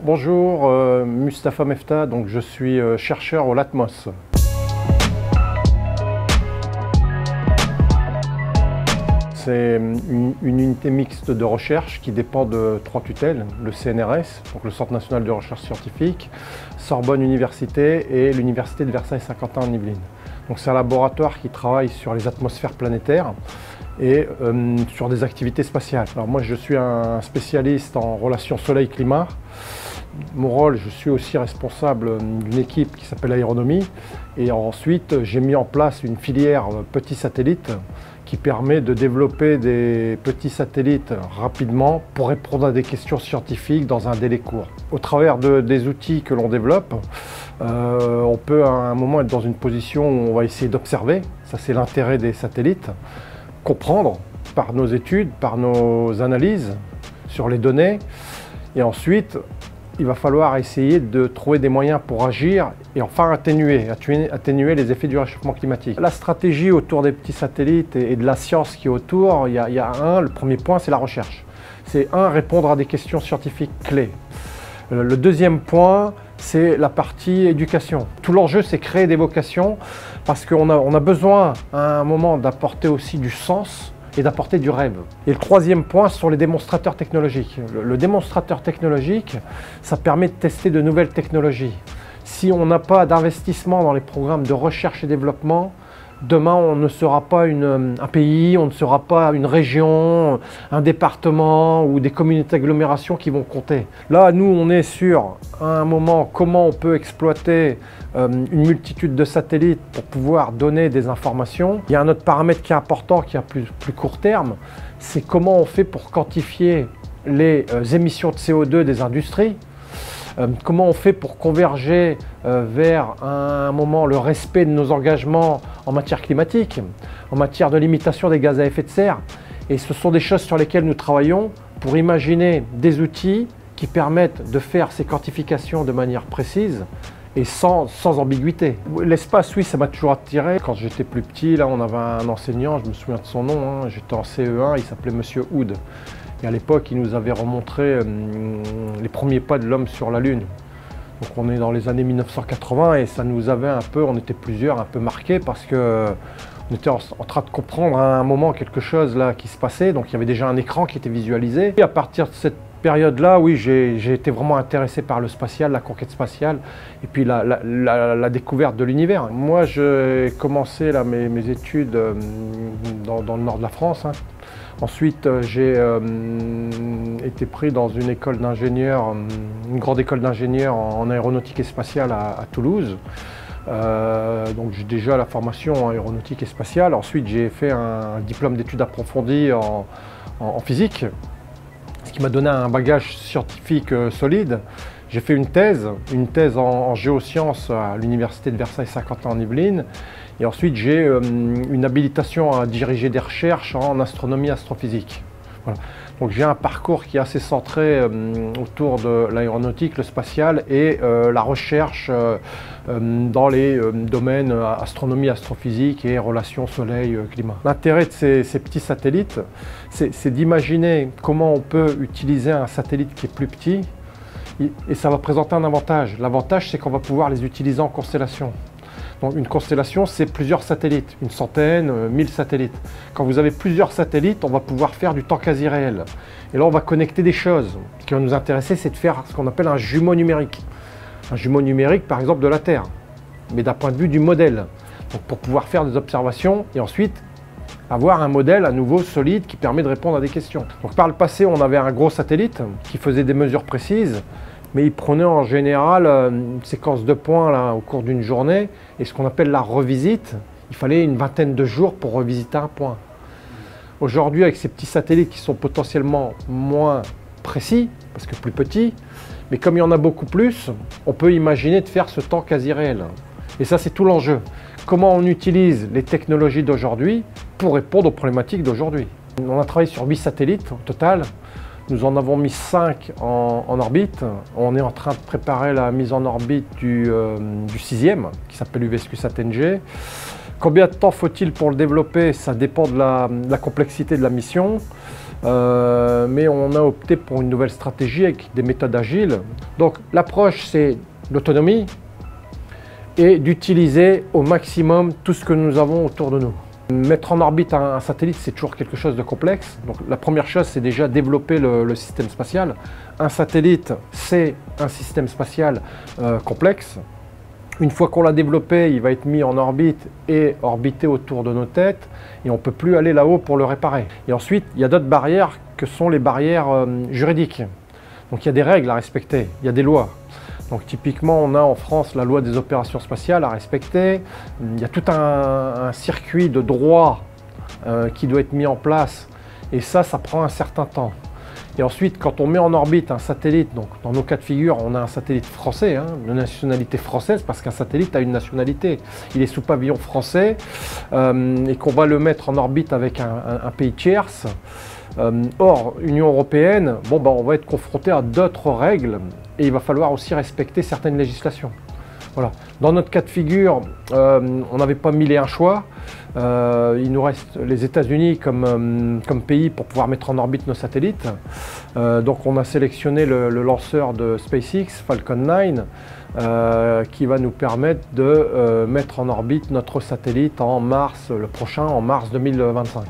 Bonjour, Mustapha Mefta, donc je suis chercheur au LATMOS. C'est une unité mixte de recherche qui dépend de 3 tutelles, le CNRS, donc le Centre national de recherche scientifique, Sorbonne Université et l'Université de Versailles-Saint-Quentin-en-Yvelines. Donc c'est un laboratoire qui travaille sur les atmosphères planétaires et sur des activités spatiales. Alors moi je suis un spécialiste en relations soleil-climat. Mon rôle, je suis aussi responsable d'une équipe qui s'appelle Aéronomie et ensuite j'ai mis en place une filière petits satellites qui permet de développer des petits satellites rapidement pour répondre à des questions scientifiques dans un délai court. Au travers des outils que l'on développe, on peut à un moment être dans une position où on va essayer d'observer, ça c'est l'intérêt des satellites, comprendre par nos études, par nos analyses sur les données et ensuite il va falloir essayer de trouver des moyens pour agir et enfin atténuer les effets du réchauffement climatique. La stratégie autour des petits satellites et de la science qui est autour, le premier point, c'est la recherche. C'est répondre à des questions scientifiques clés. Le deuxième point, c'est la partie éducation. Tout l'enjeu, c'est créer des vocations parce qu'on a besoin à un moment d'apporter aussi du sens et d'apporter du rêve. Et le troisième point, ce sont les démonstrateurs technologiques. Le démonstrateur technologique, ça permet de tester de nouvelles technologies. Si on n'a pas d'investissement dans les programmes de recherche et développement, demain on ne sera pas un pays, on ne sera pas une région, un département ou des communautés d'agglomération qui vont compter. Là, nous, on est sur à un moment comment on peut exploiter une multitude de satellites pour pouvoir donner des informations. Il y a un autre paramètre qui est important, qui est à plus court terme, c'est comment on fait pour quantifier les émissions de CO2 des industries. Comment on fait pour converger vers un moment le respect de nos engagements en matière climatique, en matière de limitation des gaz à effet de serre. Et ce sont des choses sur lesquelles nous travaillons pour imaginer des outils qui permettent de faire ces quantifications de manière précise et sans ambiguïté. L'espace, oui, ça m'a toujours attiré. Quand j'étais plus petit, là, on avait un enseignant, je me souviens de son nom, j'étais en CE1, il s'appelait Monsieur Hood. Et à l'époque, il nous avait remontré les premiers pas de l'homme sur la Lune. Donc on est dans les années 1980 et ça nous avait on était plusieurs, un peu marqués parce que on était en train de comprendre à un moment quelque chose là qui se passait. Donc il y avait déjà un écran qui était visualisé. Et à partir de cette période-là, oui, j'ai été vraiment intéressé par le spatial, la conquête spatiale et puis la découverte de l'univers. Moi, j'ai commencé là, mes études dans le nord de la France. Ensuite, j'ai été pris dans une école d'ingénieur, une grande école d'ingénieurs en aéronautique et spatiale à Toulouse. Donc j'ai déjà la formation en aéronautique et spatiale. Ensuite, j'ai fait un diplôme d'études approfondies en physique, ce qui m'a donné un bagage scientifique solide. J'ai fait une thèse en géosciences à l'Université de Versailles-Saint-Quentin-en-Yvelines. Et ensuite, j'ai une habilitation à diriger des recherches en astronomie astrophysique. Voilà. Donc j'ai un parcours qui est assez centré autour de l'aéronautique, le spatial et la recherche dans les domaines astronomie, astrophysique et relations soleil-climat. L'intérêt de ces petits satellites, c'est d'imaginer comment on peut utiliser un satellite qui est plus petit et ça va présenter un avantage. L'avantage, c'est qu'on va pouvoir les utiliser en constellation. Donc une constellation, c'est plusieurs satellites, une centaine, 1000 satellites. Quand vous avez plusieurs satellites, on va pouvoir faire du temps quasi réel. Et là, on va connecter des choses. Ce qui va nous intéresser, c'est de faire ce qu'on appelle un jumeau numérique. Un jumeau numérique, par exemple, de la Terre, mais d'un point de vue du modèle. Donc pour pouvoir faire des observations et ensuite avoir un modèle à nouveau solide qui permet de répondre à des questions. Donc par le passé, on avait un gros satellite qui faisait des mesures précises, mais il prenait en général une séquence de points là, au cours d'une journée, et ce qu'on appelle la revisite, il fallait une vingtaine de jours pour revisiter un point. Aujourd'hui, avec ces petits satellites qui sont potentiellement moins précis, parce que plus petits, mais comme il y en a beaucoup plus, on peut imaginer de faire ce temps quasi réel. Et ça, c'est tout l'enjeu. Comment on utilise les technologies d'aujourd'hui pour répondre aux problématiques d'aujourd'hui. On a travaillé sur 8 satellites au total. Nous en avons mis 5 en orbite. On est en train de préparer la mise en orbite du 6e, qui s'appelle UVSQ-SAT-NG. Combien de temps faut-il pour le développer? Ça dépend de la complexité de la mission. mais on a opté pour une nouvelle stratégie avec des méthodes agiles. Donc l'approche, c'est l'autonomie et d'utiliser au maximum tout ce que nous avons autour de nous. Mettre en orbite un satellite, c'est toujours quelque chose de complexe. Donc la première chose, c'est déjà développer le système spatial. Un satellite, c'est un système spatial complexe. Une fois qu'on l'a développé, il va être mis en orbite et orbiter autour de nos têtes et on ne peut plus aller là-haut pour le réparer. Et ensuite, il y a d'autres barrières que sont les barrières juridiques. Donc il y a des règles à respecter, il y a des lois. Donc typiquement, on a en France la loi des opérations spatiales à respecter. Il y a tout un circuit de droit qui doit être mis en place et ça prend un certain temps. Et ensuite, quand on met en orbite un satellite, donc dans nos cas de figure, on a un satellite français, de nationalité française, parce qu'un satellite a une nationalité. Il est sous pavillon français et qu'on va le mettre en orbite avec un pays tierce. Hors Union européenne, on va être confronté à d'autres règles et il va falloir aussi respecter certaines législations. Voilà. Dans notre cas de figure, on n'avait pas mille et un choix. Il nous reste les États-Unis comme pays pour pouvoir mettre en orbite nos satellites. Donc on a sélectionné le lanceur de SpaceX, Falcon 9, qui va nous permettre de mettre en orbite notre satellite en mars, le prochain, en mars 2025.